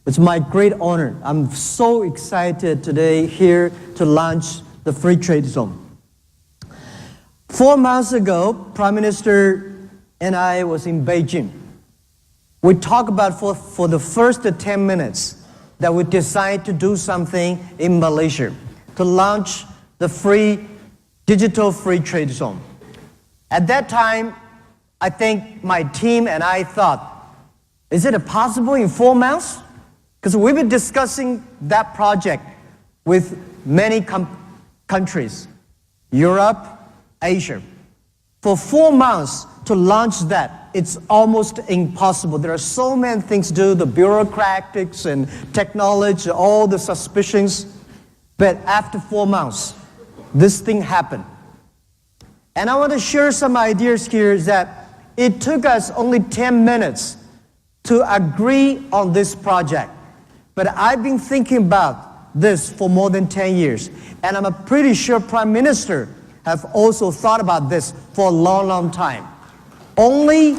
It's my great honor. I'm so excited today here to launch the Free Trade Zone. 4 months ago, Prime Minister and I was in Beijing. We talked about for the first 10 minutes that we decided to do something in Malaysia to launch the digital free trade zone. At that time, I think my team and I thought, is it possible in 4 months? Because we've been discussing that project with many countries, Europe, Asia. For 4 months to launch that, it's almost impossible. There are so many things to do, the bureaucratics and technology, all the suspicions. But after 4 months, this thing happened. And I want to share some ideas here that it took us only 10 minutes to agree on this project. But I've been thinking about this for more than 10 years. And I'm pretty sure Prime Minister have also thought about this for a long, long time. Only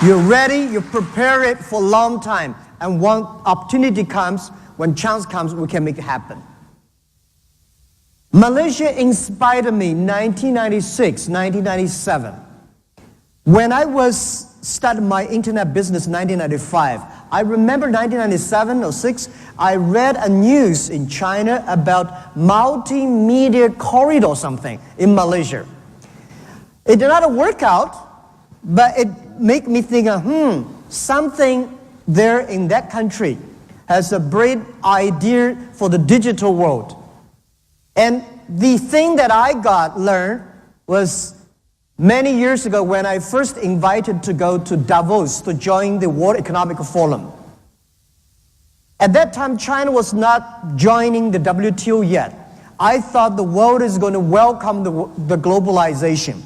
you're ready, you prepare it for a long time. And when opportunity comes, when chance comes, we can make it happen. Malaysia inspired me in 1996, 1997. When I was starting my internet business in 1995, I remember 1997 or 6, I read a news in China about multimedia corridor or something in Malaysia. It did not work out, but it made me think, something there in that country has a great idea for the digital world. And the thing that I learned was many years ago when I first invited to go to Davos to join the World Economic Forum. At that time, China was not joining the WTO yet. I thought the world is going to welcome the globalization.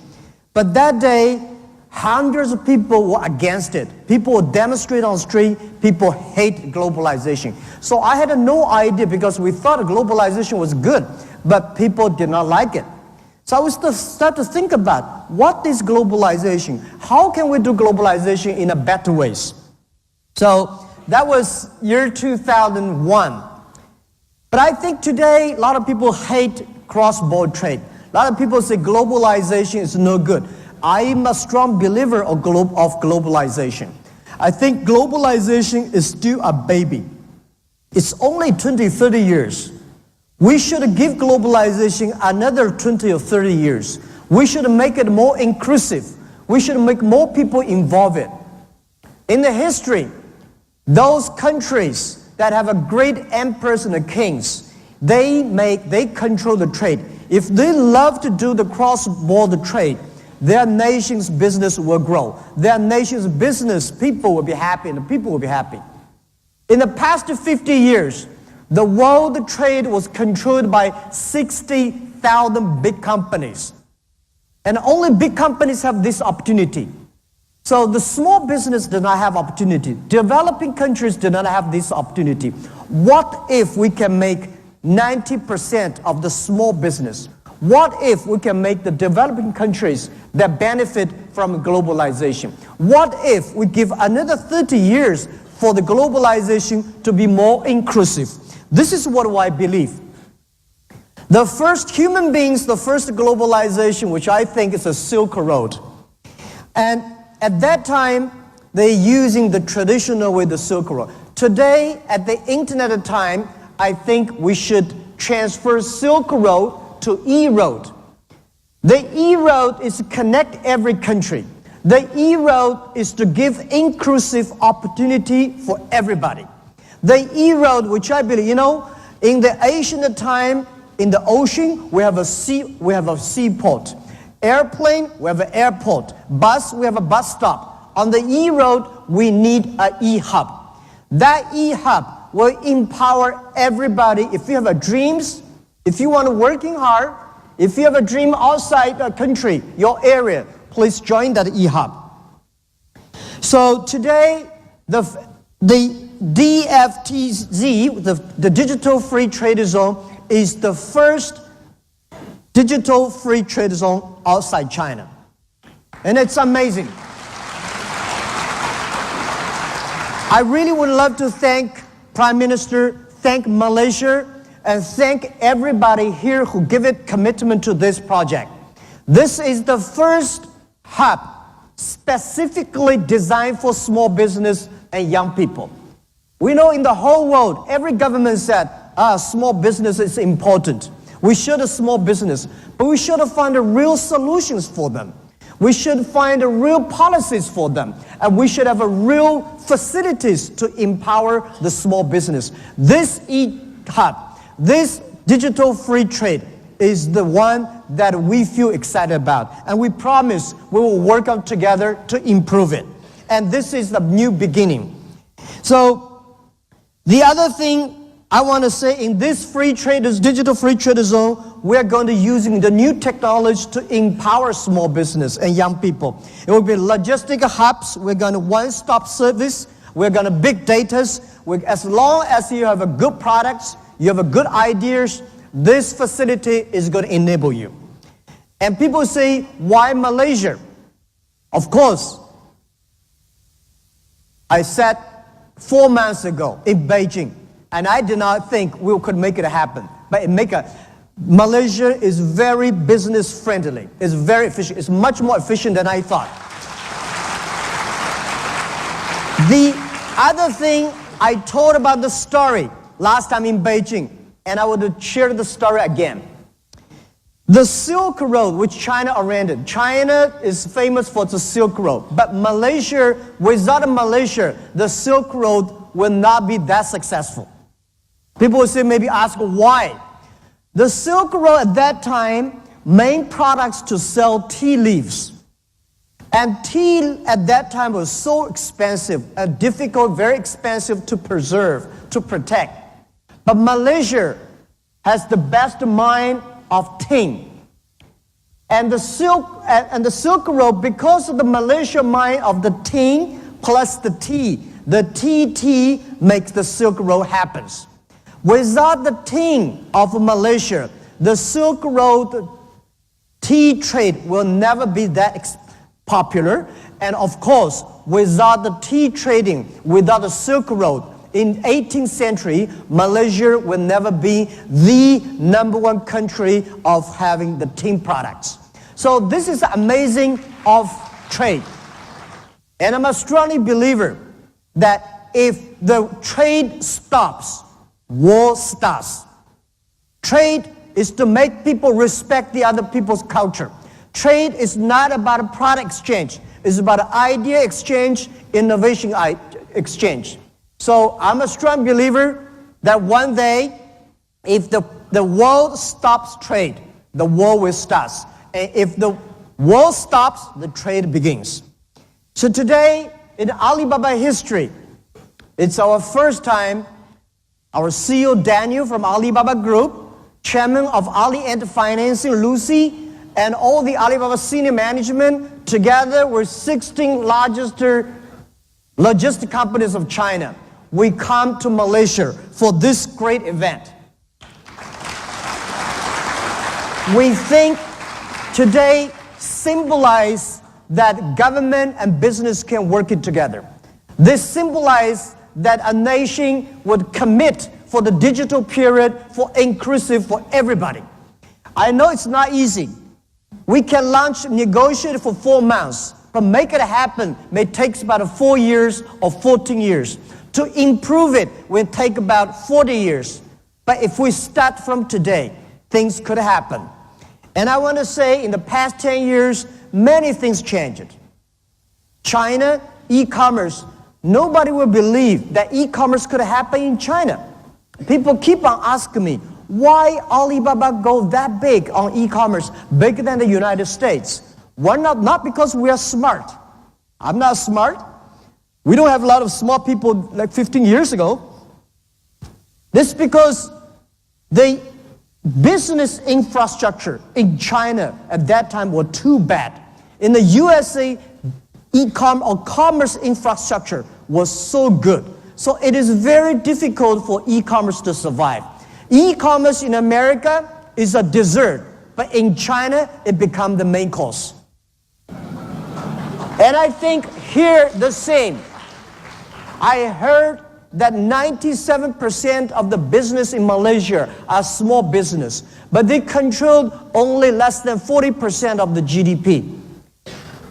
But that day, hundreds of people were against it. People would demonstrate on the street. People hate globalization. So I had no idea because we thought globalization was good, but people did not like it. So I was to start to think about what is globalization? How can we do globalization in a better ways? So that was year 2001. But I think today a lot of people hate cross-border trade. A lot of people say globalization is no good. I am a strong believer of globalization. I think globalization is still a baby. It's only 20, 30 years. We should give globalization another 20 or 30 years. We should make it more inclusive. We should make more people involved in it. In the history, those countries that have a great emperors and kings, they control the trade. If they love to do the cross-border trade, their nation's business will grow. Their nation's business people will be happy and the people will be happy. In the past 50 years, the world trade was controlled by 60,000 big companies. And only big companies have this opportunity. So the small business did not have opportunity. Developing countries did not have this opportunity. What if we can make 90% of the small business? What if we can make the developing countries that benefit from globalization? What if we give another 30 years for the globalization to be more inclusive? This is what I believe. The first human beings, the first globalization, which I think is a Silk Road. And at that time, they're using the traditional way, the Silk Road. Today, at the internet time, I think we should transfer Silk Road to E-Road. The E-Road is to connect every country. The E-Road is to give inclusive opportunity for everybody. The E-Road, which I believe, in the ancient time, in the ocean, we have a seaport. Airplane, we have an airport. Bus, we have a bus stop. On the E-Road, we need an E-Hub. That E-Hub will empower everybody. If you have dreams, if you want to working hard, if you have a dream outside the country, your area, please join that E-Hub. So today, the DFTZ, the Digital Free Trade Zone, is the first digital free trade zone outside China. And it's amazing. I really would love to thank Prime Minister, thank Malaysia, and thank everybody here who give it commitment to this project. This is the first hub specifically designed for small business and young people. We know in the whole world, every government said, small business is important. We should have small business, but we should have find real solutions for them. We should find real policies for them, and we should have real facilities to empower the small business. This e-hub, this digital free trade is the one that we feel excited about, and we promise we will work out together to improve it. And this is the new beginning. So the other thing I want to say, in this digital free trade zone, we're going to using the new technology to empower small business and young people. It will be logistic hubs. We're going to one-stop service. We're going to big data. As long as you have a good products, you have a good ideas, this facility is going to enable you. And people say, why Malaysia? Of course, I said 4 months ago in Beijing, and I did not think we could make it happen. But Malaysia is very business friendly. It's very efficient. It's much more efficient than I thought. The other thing, I told about the story last time in Beijing, and I would share the story again. The Silk Road, which China oriented. China is famous for the Silk Road. But Malaysia, without Malaysia, the Silk Road will not be that successful. People will say, maybe ask why. The Silk Road at that time, main products to sell tea leaves. And tea at that time was so expensive, difficult, very expensive to preserve, to protect. But Malaysia has the best mine of tin. And the Silk Road, because of the Malaysia mine of the tin plus the tea makes the Silk Road happens. Without the tin of Malaysia, the Silk Road tea trade will never be that popular. And of course, without the tea trading, without the Silk Road, in 18th century, Malaysia will never be the #1 country of having the tin products. So this is amazing of trade. And I'm a strongly believer that if the trade stops, war starts. Trade is to make people respect the other people's culture. Trade is not about a product exchange. It's about an idea exchange, innovation exchange. So I'm a strong believer that one day, if the world stops trade, the war will start. And if the war stops, the trade begins. So today, in Alibaba history, it's our first time. Our CEO Daniel from Alibaba Group, Chairman of Ali Ant Financing, Lucy, and all the Alibaba senior management, together with 16 largest logistic companies of China, we come to Malaysia for this great event. We think today symbolize that government and business can work it together. This symbolizes that a nation would commit for the digital period, for inclusive for everybody. I know it's not easy. We can negotiate for 4 months, but make it happen may take about 4 years or 14 years. To improve it will take about 40 years. But if we start from today, things could happen. And I want to say in the past 10 years, many things changed. China, e-commerce, nobody will believe that e-commerce could happen in China. People keep on asking me, why Alibaba go that big on e-commerce, bigger than the United States? Why not because we are smart. I'm not smart. We don't have a lot of smart people like 15 years ago. This is because the business infrastructure in China at that time were too bad. In the USA, commerce infrastructure was so good. So it is very difficult for e-commerce to survive. E-commerce in America is a dessert, but in China, it becomes the main course. And I think here the same. I heard that 97% of the business in Malaysia are small business, but they controlled only less than 40% of the GDP.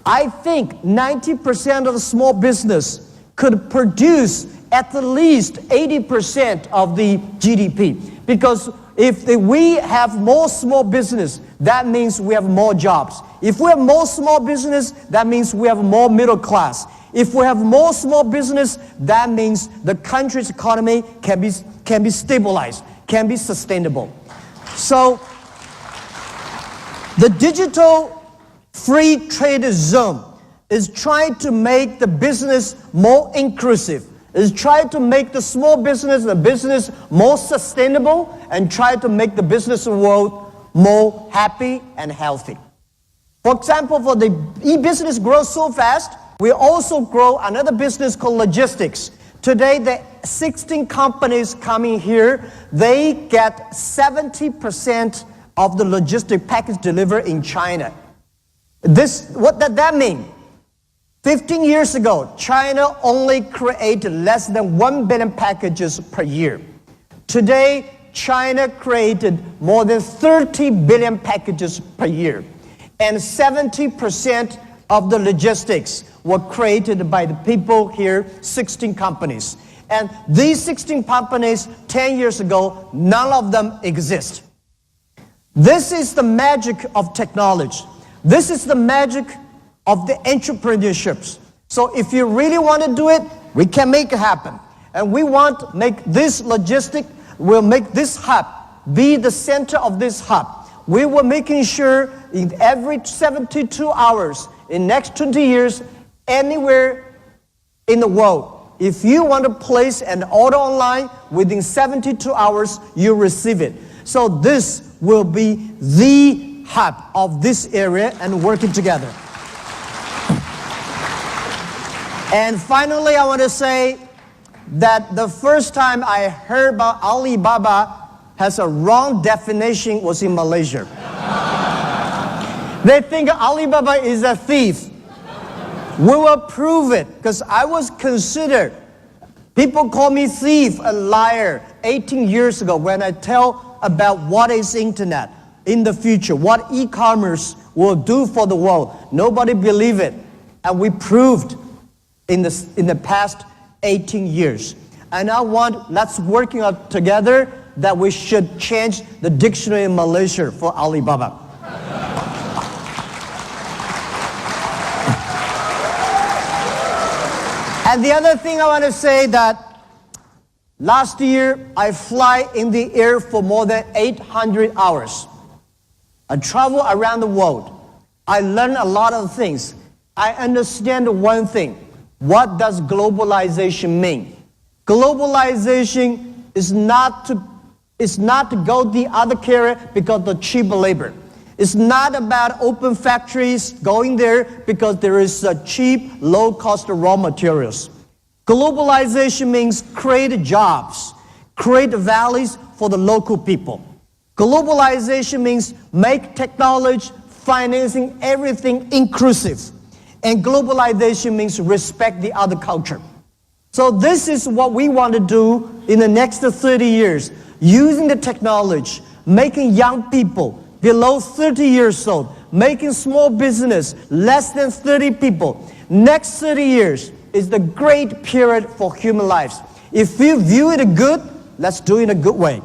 I think 90% of the small business could produce at least 80% of the GDP. Because if we have more small business, that means we have more jobs. If we have more small business, that means we have more middle class. If we have more small business, that means the country's economy can be stabilized, can be sustainable. So the digital free trade zone is trying to make the business more inclusive, is trying to make the small business and the business more sustainable, and try to make the business world more happy and healthy. For example, for the e-business grows so fast, we also grow another business called logistics. Today, the 16 companies coming here, they get 70% of the logistic package delivered in China. What does that mean? 15 years ago, China only created less than 1 billion packages per year. Today, China created more than 30 billion packages per year. And 70% of the logistics were created by the people here, 16 companies. And these 16 companies, 10 years ago, none of them exist. This is the magic of technology. This is the magic of the entrepreneurships. So if you really want to do it, we can make it happen. And we want to make this logistic, we'll make this hub be the center of this hub. We were making sure in every 72 hours, in next 20 years, anywhere in the world, if you want to place an order online, within 72 hours, you receive it. So this will be the hub of this area and working together. And finally, I want to say that the first time I heard about Alibaba has a wrong definition was in Malaysia. They think Alibaba is a thief. We will prove it, because I was considered, people call me thief, a liar, 18 years ago when I tell about what is internet in the future, what e-commerce will do for the world. Nobody believed it, and we proved in the past 18 years. And I want, let's work together that we should change the dictionary in Malaysia for Alibaba. And the other thing I want to say that last year I fly in the air for more than 800 hours. I travel around the world. I learn a lot of things. I understand one thing. What does globalization mean? Globalization is not to go the other carrier because of the cheap labor. It's not about open factories going there because there is a cheap, low-cost raw materials. Globalization means create jobs, create values for the local people. Globalization means make technology, financing, everything inclusive. And globalization means respect the other culture. So this is what we want to do in the next 30 years, using the technology, making young people below 30 years old, making small business less than 30 people. Next 30 years is the great period for human lives. If you view it good, let's do it in a good way.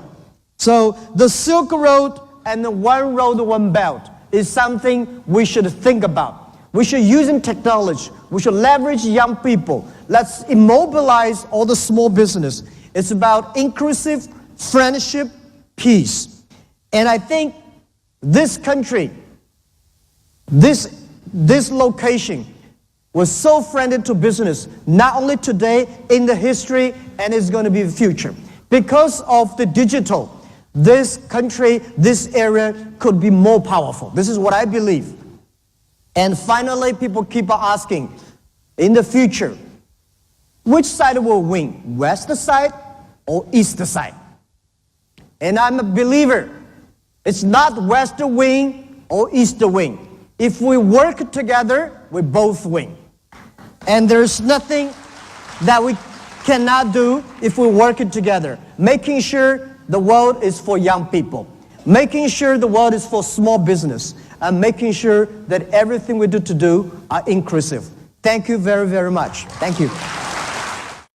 So the Silk Road and the One Road, One Belt is something we should think about. We should use technology. We should leverage young people. Let's immobilize all the small business. It's about inclusive friendship, peace. And I think this country, this location was so friendly to business, not only today, in the history, and it's going to be the future. Because of the digital, this country, this area could be more powerful. This is what I believe. And finally, people keep on asking, in the future, which side will win, west side or east side? And I'm a believer. It's not west wing or east wing. If we work together, we both win. And there's nothing that cannot do if we work it together. Making sure the world is for young people. Making sure the world is for small business. And making sure that everything we do are inclusive. Thank you very, very much. Thank you.